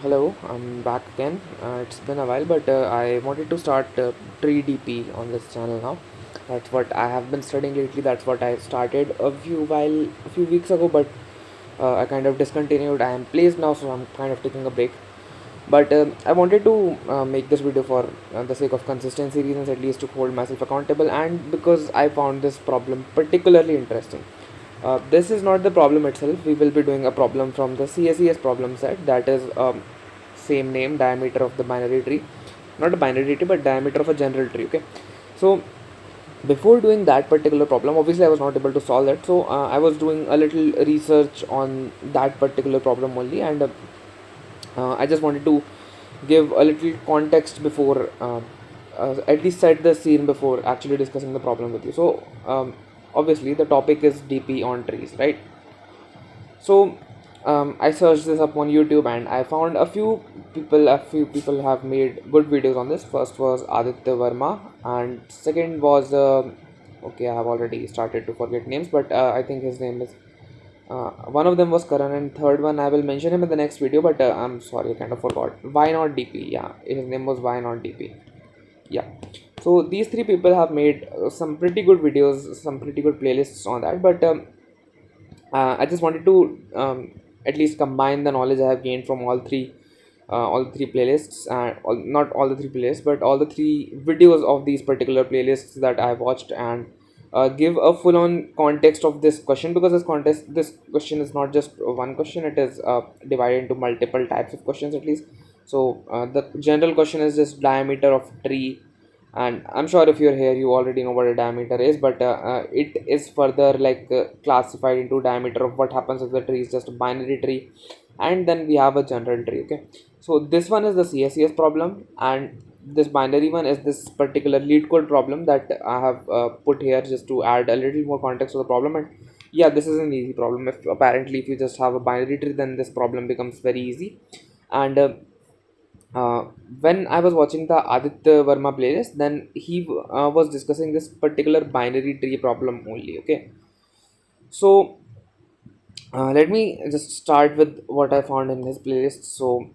Hello, I'm back again. It's been a while, but I wanted to start Tree-DP on this channel now. That's what I have been studying lately. That's what I started a few weeks ago, but I kind of discontinued. I am placed now, so I'm kind of taking a break. But I wanted to make this video for the sake of consistency reasons, at least to hold myself accountable, and because I found this problem particularly interesting. This is not the problem itself. We will be doing a problem from the CSES problem set, that is same name, diameter of the binary tree, not a binary tree but diameter of a general tree. Okay, so before doing that particular problem, obviously I was not able to solve that, so I was doing a little research on that particular problem only, and I just wanted to give a little context before at least set the scene before actually discussing the problem with you. So obviously the topic is DP on trees, right? So I searched this up on YouTube and I found a few people have made good videos on this. First was Aditya Verma, and second was okay, I have already started to forget names, but I think his name is one of them was Karan, and third one I will mention him in the next video, but I'm sorry, I kind of forgot. Why not DP? Yeah, his name was Why Not DP. Yeah. So these three people have made some pretty good videos, some pretty good playlists on that, but I just wanted to at least combine the knowledge I have gained from all three playlists, not all the three playlists, but all the three videos of these particular playlists that I have watched, and give a full-on context of this question, because this question is not just one question; it is divided into multiple types of questions at least. So the general question is just diameter of tree, and I'm sure if you're here you already know what a diameter is, but it is further like classified into diameter of what happens if the tree is just a binary tree, and then we have a general tree. Okay, so this one is the CSES problem, and this binary one is this particular lead code problem that I have put here just to add a little more context to the problem. And yeah, this is an easy problem. If apparently if you just have a binary tree, then this problem becomes very easy. And uh, when I was watching the Aditya Verma playlist, then he was discussing this particular binary tree problem only. Okay, so let me just start with what I found in his playlist. So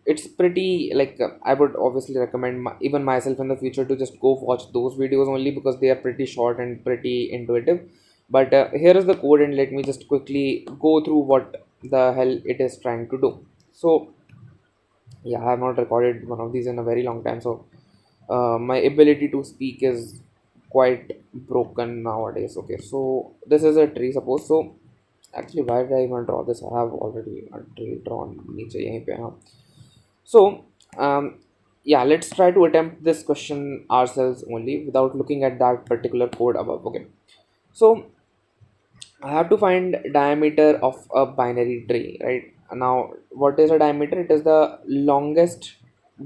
it's pretty like I would obviously recommend even myself in the future to just go watch those videos only, because they are pretty short and pretty intuitive. But here is the code, and let me just quickly go through what the hell it is trying to do. So yeah, I have not recorded one of these in a very long time, so my ability to speak is quite broken nowadays. Okay, so this is a tree, suppose. So actually, why did I even draw this? I have already a tree drawn नीचे यहीं पे हाँ. So yeah, let's try to attempt this question ourselves only without looking at that particular code above. Okay, so I have to find diameter of a binary tree, right? Now, what is a diameter? It is the longest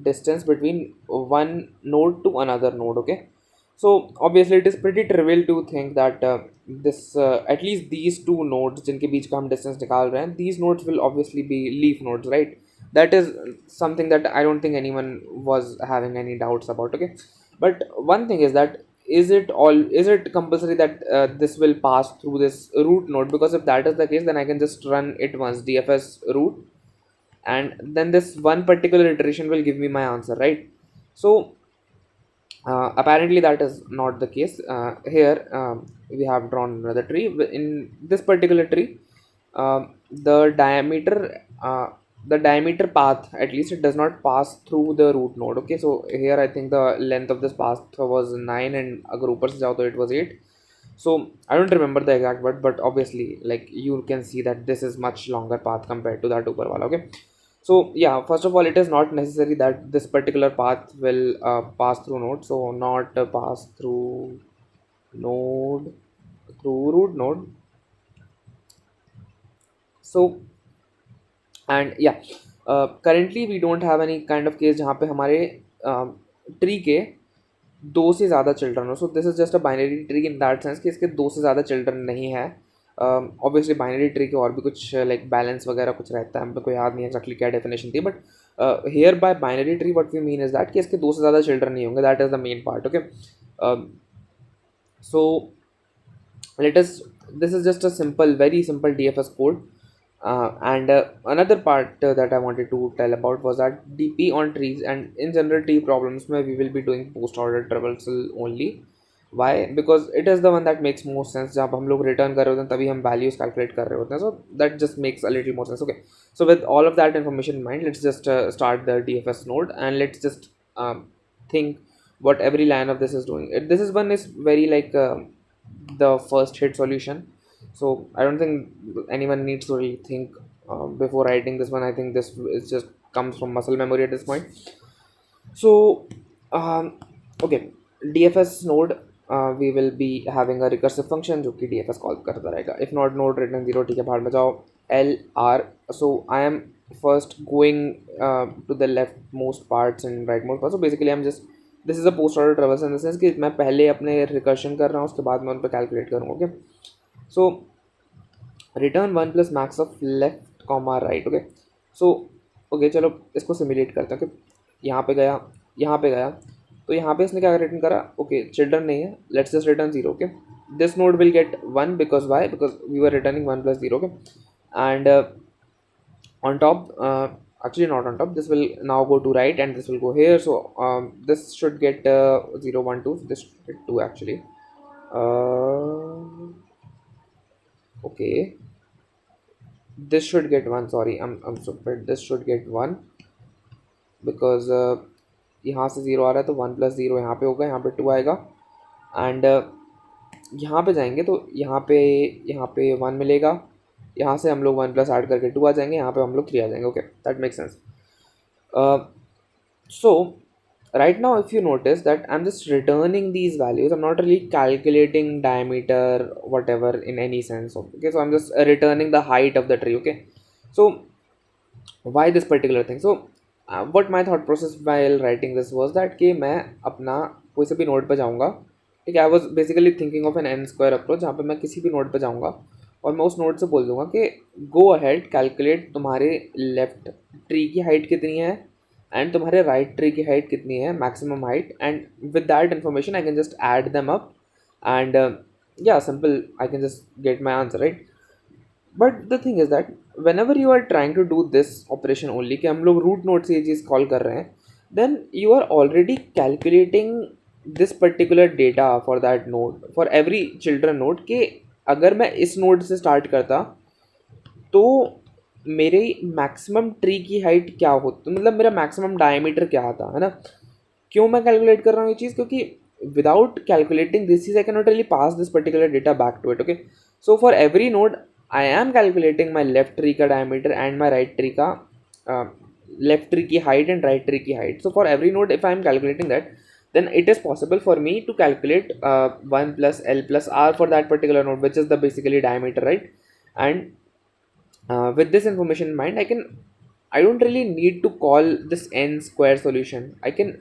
distance between one node to another node. Okay, so obviously it is pretty trivial to think that this at least these two nodes जिनके बीच का हम distance निकाल रहे हैं, these nodes will obviously be leaf nodes, right? That is something that I don't think anyone was having any doubts about. Okay, but one thing is that is it compulsory that this will pass through this root node? Because if that is the case, then I can just run it once, dfs root, and then this one particular iteration will give me my answer, right? So apparently that is not the case. Here we have drawn another tree. In this particular tree, the diameter the diameter path, at least it does not pass through the root node. Okay, so here I think the length of this path was 9, and अगर ऊपर से जाओ तो it was 8. So I don't remember the exact word, but obviously like you can see that this is much longer path compared to that ऊपर वाला. Okay, so yeah, first of all, it is not necessary that this particular path will pass through node. So not pass through node, through root node. So and yeah, currently we don't have any kind of case जहाँ पे हमारे tree के दो से ज़्यादा children हो. So this is just a binary tree in that sense कि इसके दो से ज़्यादा चिल्ड्रन नहीं है. ऑब्वियसली बाइनरी ट्री के और भी कुछ लाइक बैलेंस वगैरह कुछ रहता है, हमको कोई याद नहीं एक्जैक्टली क्या डेफिनेशन थी, but here by binary tree what we mean is that कि इसके दो से ज़्यादा चिल्ड्रन नहीं होंगे. That is the main part. Okay, so let us this is just a simple, very simple dfs code. And another part that I wanted to tell about was that DP on trees and in general tree problems where we will be doing post order traversal only. Why? Because it is the one that makes more sense. जब हम लोग return कर रहे होते हैं तभी हम values calculate कर रहे होते हैं. So that just makes a little more sense. Okay. So with all of that information in mind, let's just start the DFS node and let's just think what every line of this is doing. This is one is very like the first hit solution, so I don't think anyone needs to really think before writing this one. I think this is just comes from muscle memory at this point. So okay, DFS node, we will be having a recursive function जो कि DFS call करता रहेगा. If not node return 0, ठीक है बाहर में जाओ. LR, so I am first going to the leftmost parts and rightmost parts. So basically I'm just, this is a post order traversal in the sense कि मैं पहले अपने recursion कर रहा हूँ, उसके बाद मैं उन पर calculate करूँगा. Okay, so return one plus max of left comma right. Okay, so okay चलो इसको सिमुलेट करते हैं. ओके, यहाँ पे गया, यहाँ पे गया, तो यहाँ पे इसने क्या रिटर्न करा. ओके, चिल्ड्रन नहीं है, let's just return zero. Okay, this node will get one because why, because we were returning one plus zero. Okay, and on top, actually not on top, this will now go to right and this will go here. So this should get 0 1 2, this should get 2 actually. Okay, this should get one. Sorry, I'm stupid. This should get one because यहाँ से zero आ रहा है तो one plus zero यहाँ पे होगा, यहाँ पे टू आएगा. एंड यहाँ पे जाएंगे तो यहाँ पे वन मिलेगा. यहाँ से हम लोग वन प्लस ऐड करके टू आ जाएंगे, यहाँ पे हम लोग थ्री आ जाएंगे. Okay, that makes sense. So right now if you notice that I'm just returning these values, I'm not really calculating diameter whatever in any sense. Okay, so I'm just returning the height of the tree. Okay, so why this particular thing? So what my thought process while writing this was that कि मैं अपना कोई से भी node पे जाऊँगा. ठीक है, I was basically thinking of an n square approach जहाँ पे मैं किसी भी नोड पे जाऊँगा और मैं उस नोड से बोल दूंगा कि गो अहेड कैलकुलेट तुम्हारे लेफ्ट ट्री की हाइट कितनी है एंड तुम्हारे राइट ट्री की हाइट कितनी है, maximum height, and with that information I can just add them up and yeah, simple, I can just get my answer, right? But the thing is that whenever you are trying to do this operation only कि हम लोग root node से ये चीज़ call कर रहे हैं, then you are already calculating this particular data for that node, for every children node. कि अगर मैं इस नोड से स्टार्ट करता तो मेरे मैक्सिमम ट्री की हाइट क्या होती, मतलब मेरा मैक्सिमम डायमीटर क्या आता है ना. क्यों मैं कैलकुलेट कर रहा हूँ ये चीज़, क्योंकि विदाउट कैलकुलेटिंग दिस चीज I can not really pass this particular data back to it. Okay, so for every node I am calculating my left tree का diameter and my right tree का left tree की height and right tree की height. So for every node if I am calculating that, then it is possible for me to calculate 1 plus L plus R for that particular node, which is the basically diameter, right? And with this information in mind, I don't really need to call this n square solution. I can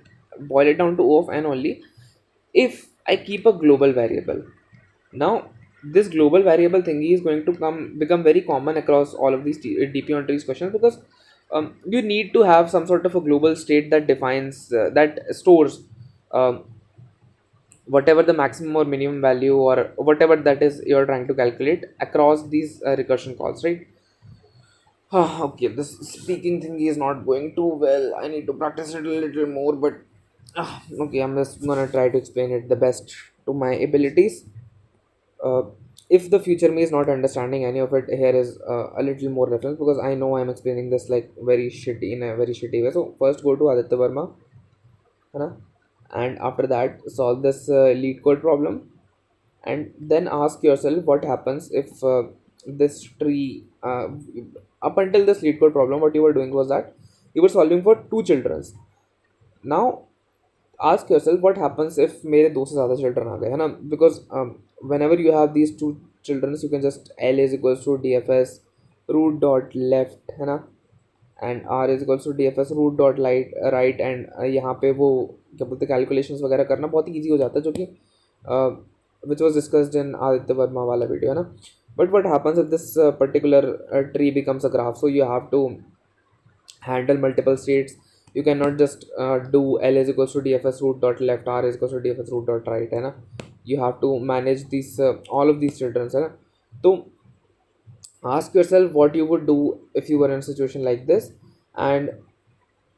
boil it down to O of n only if I keep a global variable. Now this global variable thingy is going to become very common across all of these DP on trees questions, because you need to have some sort of a global state that defines that stores whatever the maximum or minimum value or whatever that is you're trying to calculate across these recursion calls, right? Okay, this speaking thing is not going too well. I need to practice it a little more, but okay, I'm just gonna try to explain it the best to my abilities. uh, if the future me is not understanding any of it, here is a little more reference, because I know I'm explaining this like very shitty, in a very shitty way. So first go to Aditya Verma, है ना? And after that solve this lead code problem, and then ask yourself what happens if this tree up until this lead code problem what you were doing was that you were solving for two children. Now ask yourself what happens if मेरे दो से ज़्यादा children आ गए, है ना? Because whenever you have these two children, you can just L is equals to DFS root dot left, है ना, and R is equals to DFS root dot right, and यहाँ पे वो क्या बोलते हैं कैलकुलेशंस वगैरह करना बहुत ईजी हो जाता है, जो कि which was discussed in Aditya Verma वाला वीडियो, है ना. But what happens if this particular tree becomes a graph? So you have to handle multiple states. You cannot just do L is equals to DFS root dot left, R is equals to DFS root dot right, है ना. You have to manage these all of these children, है ना. तो Ask yourself what you would do if you were in a situation like this, and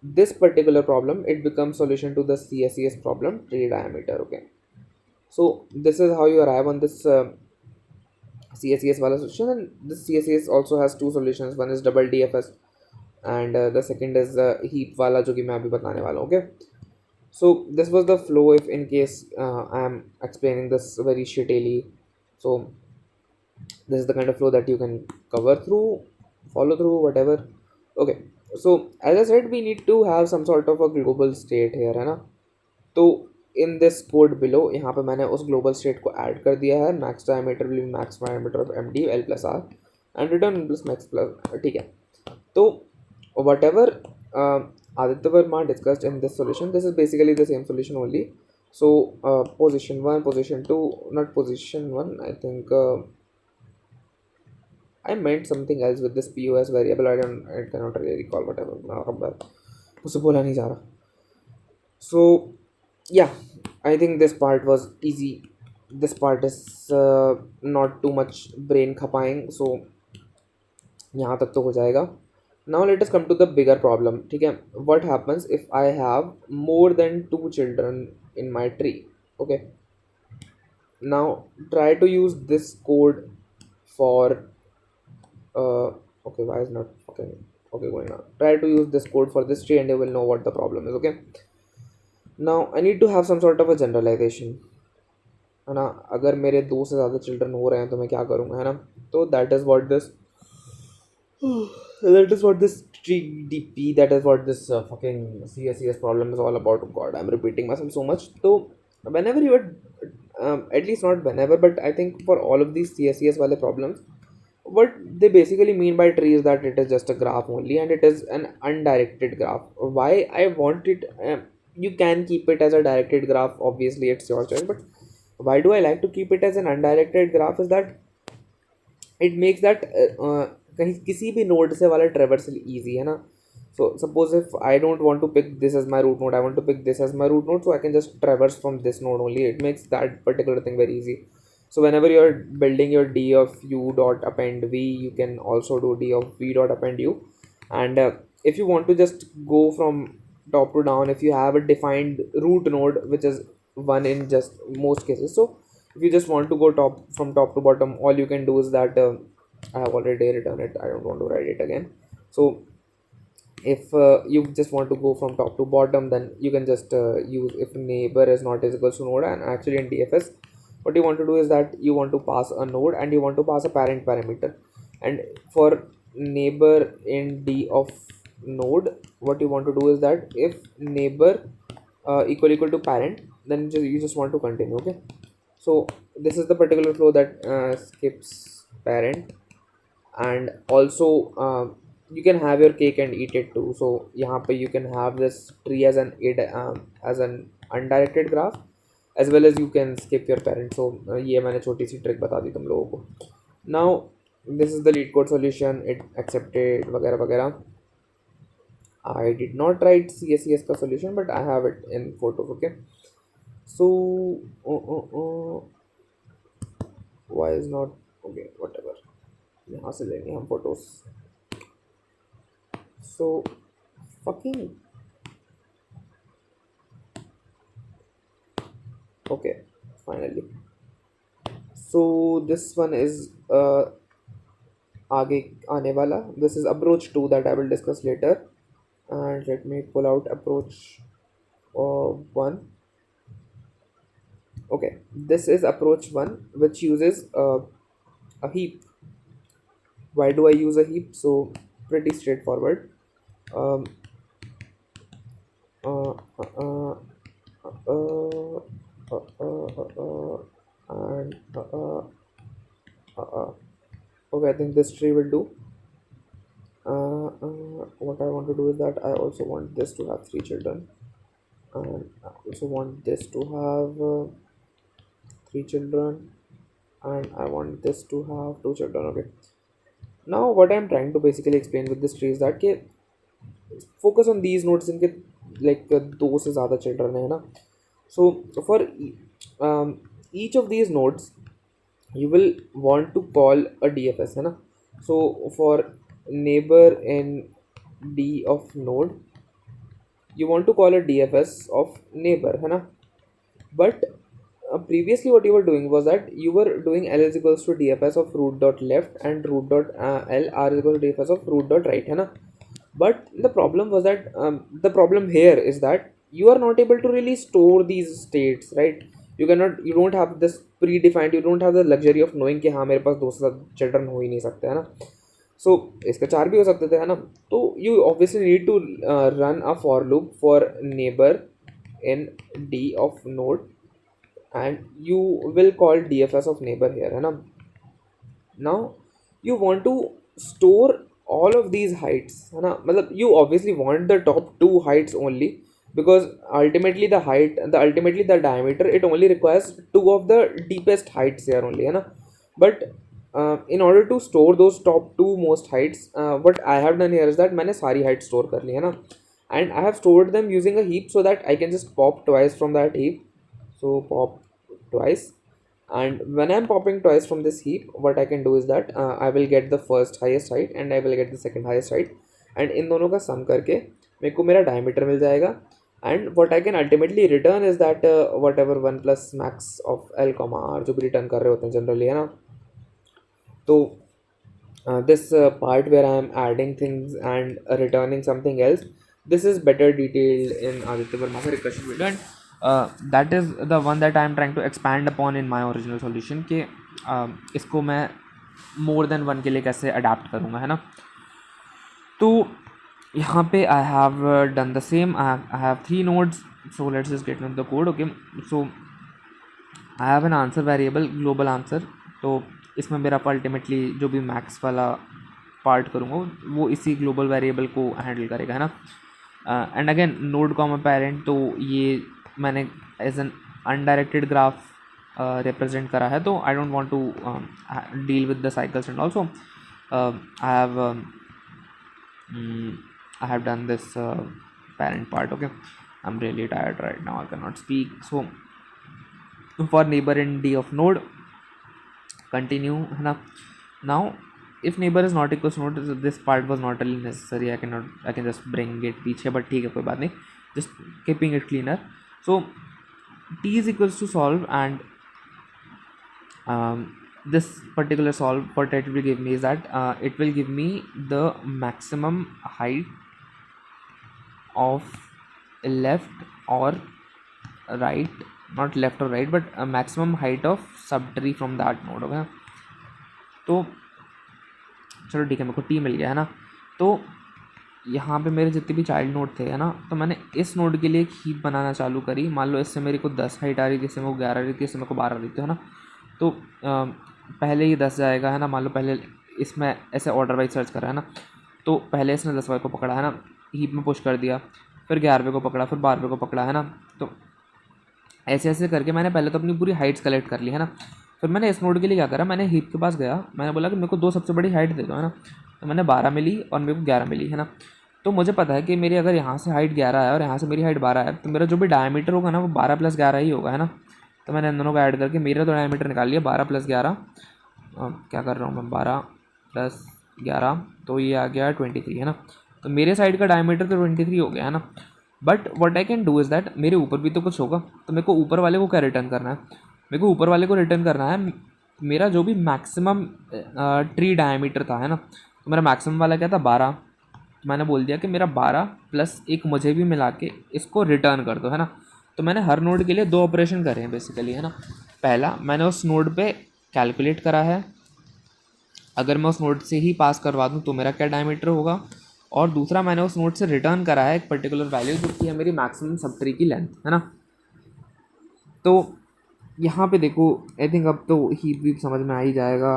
this particular problem, it becomes solution to the CSES problem, tree diameter. Okay, so this is how you arrive on this CSES wala solution. And this CSES also has two solutions. One is double DFS, and the second is heap wala, जो कि मैं अभी बताने वाला हूँ. Okay, so this was the flow. If in case I am explaining this very shittily, so this is the kind of flow that you can cover through, follow through, whatever. Okay, so as I said, we need to have some sort of a global state here, है ना. तो in this code below, यहाँ पे मैंने उस global state को add कर दिया है. Max diameter will be max diameter of m d l plus r and return plus max plus. ठीक है, तो whatever Aditya Verma discussed in this solution, this is basically the same solution only. So position 1, position 2, not position 1, I think I meant something else with this POS variable. I cannot really recall whatever. मुझसे बोला नहीं जा रहा. So yeah, I think this part was easy. This part is not too much brain खपाएं, so यहाँ तक तो हो जाएगा. Now let us come to the bigger problem. ठीक है, what happens if I have more than two children in my tree? Okay, now try to use this code for okay, why is not okay. Okay, going on, try to use this code for this tree and you will know what the problem is. Okay, now I need to have some sort of a generalization, है ना. अगर मेरे दो से ज़्यादा children हो रहे हैं तो मैं क्या करूँगा, है ना. तो that is what this GDP, that is what this fucking CSES problem is all about. God, I'm repeating myself so much. So whenever you are at least not whenever, but I think for all of these CSES wale problems, what they basically mean by tree is that it is just a graph only, and it is an undirected graph. Why I want it, you can keep it as a directed graph, obviously it's your choice, but why do I like to keep it as an undirected graph is that it makes that कहीं किसी भी node से वाला traversal easy, है ना. So suppose if I don't want to pick this as my root node, I want to pick this as my root node, so I can just traverse from this node only. It makes that particular thing very easy. So whenever you're building your d of u dot append v, you can also do d of v dot append u. And if you want to just go from top to down, if you have a defined root node which is one in just most cases, so if you just want to go top from top to bottom, all you can do is that I have already written it, I don't want to write it again. So if you just want to go from top to bottom, then you can just use if neighbor is not is equals to node. And actually in DFS, what you want to do is that you want to pass a node and you want to pass a parent parameter. And for neighbor in D of node, what you want to do is that if neighbor equal to parent, then you just want to continue. Okay, so this is the particular flow that skips parent. And also you can have your cake and eat it too. So यहाँ पे you can have this tree as an undirected graph, as well as you can skip your parent. So ये मैंने छोटी सी trick बता दी तुम लोगों को. Now this is the lead code solution, it accepted वगैरह वगैरह. I did not write CSES का solution, but I have it in photos. Okay, so why is not okay, whatever, यहाँ से लेंगे हम photos. So fucking okay, finally. So this one is आगे आने वाला. This is approach 2 that I will discuss later. And let me pull out approach 1. Okay, this is approach 1, which uses a heap. Why do I use a heap? So pretty straightforward. um, uh, uh, uh, and okay, I think this tree will do. What I want to do is that I also want this to have 3 children, and I also want this to have 3 children, and I want this to have 2 children. Okay, now what I'm trying to basically explain with this tree is that focus on these nodes इनके like दो से ज़्यादा children है ना. So for each of these nodes you will want to call a DFS, है ना. So for neighbor in D of node, you want to call a DFS of neighbor, है ना? But previously what you were doing was that you were doing L is equals to DFS of root dot left and root dot L R is equals to DFS of root dot right, है ना? But the problem was that the problem here is that you are not able to really store these states, right? You don't have this predefined, you don't have the luxury of knowing कि हाँ मेरे पास दो से ज़्यादा children हो ही नहीं सकते, है ना? सो इसका चार भी हो सकते थे, है ना? तो you obviously need to run a for loop for neighbour in D of node, and you will call DFS of neighbor here, है ना? Now you want to store all of these heights, है ना? मतलब you obviously want the top two heights only, because ultimately the diameter, it only requires two of the deepest heights here only, है ना? But in order to store those top two most heights, what I have done here is that मैंने सारी heights store कर ली, है ना? And I have stored them using a heap so that I can just pop twice from that heap. So pop twice, and when I'm popping twice from this heap, what I can do is that I will get the first highest height and I will get the second highest height, and इन दोनों का sum करके मेरे को मेरा diameter मिल जाएगा. And what I can ultimately return is that whatever 1 plus max of L comma R जो भी return कर रहे होते हैं generally, है ना? तो this part where I am adding things and returning something else, this is better detailed in Aditya Verma's recursion video, and that is the one that I am trying to expand upon in my original solution कि इसको मैं more than one के लिए कैसे adapt करूँगा, है ना? तो यहाँ पे I have done the same. I have three nodes, so let's just get into the code. Okay, so I have an answer variable global answer. तो इसमें मेरा अल्टीमेटली जो भी मैक्स वाला पार्ट करूँगा वो इसी ग्लोबल वेरिएबल को हैंडल करेगा, है ना? And again node comma parent, तो ये मैंने as an undirected graph represent करा है, तो I don't want to deal with the cycles and also I have done this parent part. Okay, I'm really tired right now, I cannot speak. So for neighbor in D of node, continue, है ना? Now if neighbor is not equals to node, so this part was not really necessary, I can just bring it पीछे, but ठीक है कोई बात नहीं, just keeping it cleaner. So T is equals to solve, and this particular solve, what it will give me is that it will give me the maximum height of left or right, not left or right, but a maximum height of subtree from that node. Okay, तो चलो ठीक है, मेरे को T मिल गया, है ना? तो यहाँ पे मेरे जितने भी चाइल्ड नोड थे, है ना, तो मैंने इस नोड के लिए एक हीप बनाना चालू करी. मान लो इससे मेरे को 10 हाइट आ रही थी, इससे मेरे को 11 आ रही थी, इससे मेरे को 12 आ रही थी, है ना? तो पहले ही 10 जाएगा, है ना? मान लो पहले इसमें ऐसे ऑर्डर वाइज सर्च करा, है ना? तो पहले इसने 10 वाई को पकड़ा, है ना, हीप में पुश कर दिया, फिर 11वें को पकड़ा, फिर 12वें को पकड़ा, है ना? तो ऐसे ऐसे करके मैंने पहले तो अपनी पूरी हाइट्स कलेक्ट कर ली, है ना? फिर मैंने इस नोड के लिए क्या करा, मैंने हीप के पास गया, मैंने बोला कि मेरे को दो सबसे बड़ी हाइट दे दो, है ना? तो मैंने 12 मिली और मेरे को 11 मिली, है ना? तो मुझे पता है कि मेरी अगर यहाँ से हाइट 11 है और यहाँ से मेरी हाइट 12 है, तो मेरा जो भी डायमीटर होगा ना वो 12 प्लस 11 ही होगा, है ना? तो मैंने इन दोनों को ऐड करके मेरा तो डायमीटर निकाल लिया 12 प्लस 11. क्या कर रहा हूँ मैं, 12 प्लस 11, तो ये आ गया 23, है ना? तो मेरे साइड का डायमीटर तो 23 हो गया, है ना? But what I can do is that मेरे ऊपर भी तो कुछ होगा, तो मेरे को ऊपर वाले को क्या रिटर्न करना है? मेरे को ऊपर वाले को रिटर्न करना है मेरा जो भी मैक्सिमम ट्री डायमीटर था, है ना? तो मेरा मैक्सिमम वाला क्या था, 12. तो मैंने बोल दिया कि मेरा 12 प्लस एक मुझे भी मिला के इसको रिटर्न कर दो, है ना? तो मैंने हर नोड के लिए दो ऑपरेशन करे हैं बेसिकली, है ना? पहला, मैंने उस नोड पे कैलकुलेट करा है, अगर मैं उस नोड से ही पास करवा दूँ तो मेरा क्या डायमीटर होगा. और दूसरा, मैंने उस नोड से रिटर्न करा है एक पर्टिकुलर वैल्यू जो कि है मेरी मैक्सिमम सब ट्री की लेंथ, है ना? तो यहाँ पे देखो, आई थिंक अब तो हीप वीप समझ में आ ही जाएगा.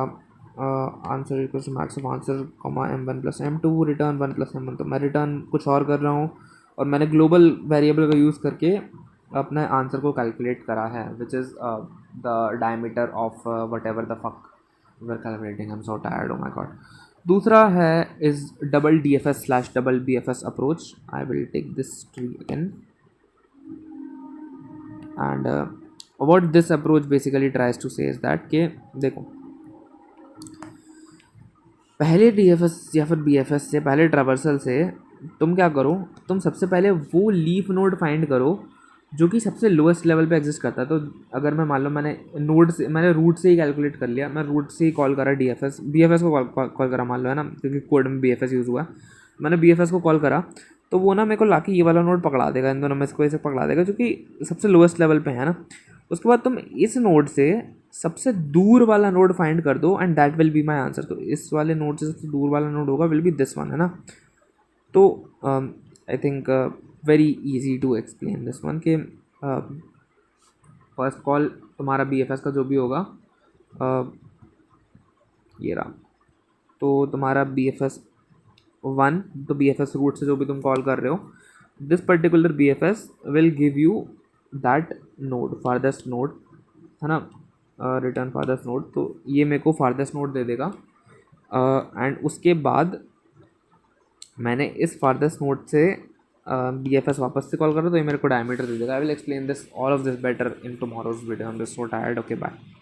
Answer equals to max of answer comma M1 plus M2 return 1 plus M1. तो मैं रिटर्न कुछ और कर रहा हूँ और मैंने ग्लोबल वेरिएबल का यूज़ करके अपने आंसर को कैलकुलेट करा है, which is the diameter of whatever the fuck we are calculating. I am so tired, oh my god. दूसरा है is double DFS slash double BFS approach. I will take this tree again, and what this approach basically tries to say is that कि देखो, पहले DFS या फिर BFS से पहले traversal से तुम क्या करो, तुम सबसे पहले वो लीफ नोड फाइंड करो जो कि सबसे लोएस्ट लेवल पे एग्जिस्ट करता है। तो अगर मैं मान लो मैंने रूट से ही कैलकुलेट कर लिया, मैं रूट से ही कॉल करा डीएफएस बीएफएस को कॉल करा मान लो, है ना, क्योंकि कोड में बीएफएस यूज़ हुआ है। मैंने बीएफएस को कॉल करा तो वो ना मेरे को लाके ये वाला नोड पकड़ा देगा, इन दोनों में इसको ऐसे पकड़ा देगा जो कि सबसे लोएस्ट लेवल पे है ना। उसके बाद तुम इस नोड से सबसे दूर वाला नोड फाइंड कर दो and that will be my answer. तो इस वाले नोड से सबसे दूर वाला नोड होगा विल बी दिस वन, है ना। तो I think very easy to explain this one कि फर्स्ट कॉल तुम्हारा बी एफ एस का जो भी होगा, ये रहा, तो तुम्हारा बी एफ एस वन, तो बी एफ एस रूट से जो भी तुम कॉल कर रहे हो, this particular B F S will give you that node, farthest node, है ना, रिटर्न फारदेस्ट नोड। तो ये मेरे को फारदेस्ट नोड दे देगा एंड उसके बाद मैंने इस फारदेस्ट नोड से बी एफ एस वापस से कॉल करा तो ये मेरे को डायमीटर दे देगा। I will explain this all of this better in tomorrow's video. I am just so tired. Okay bye.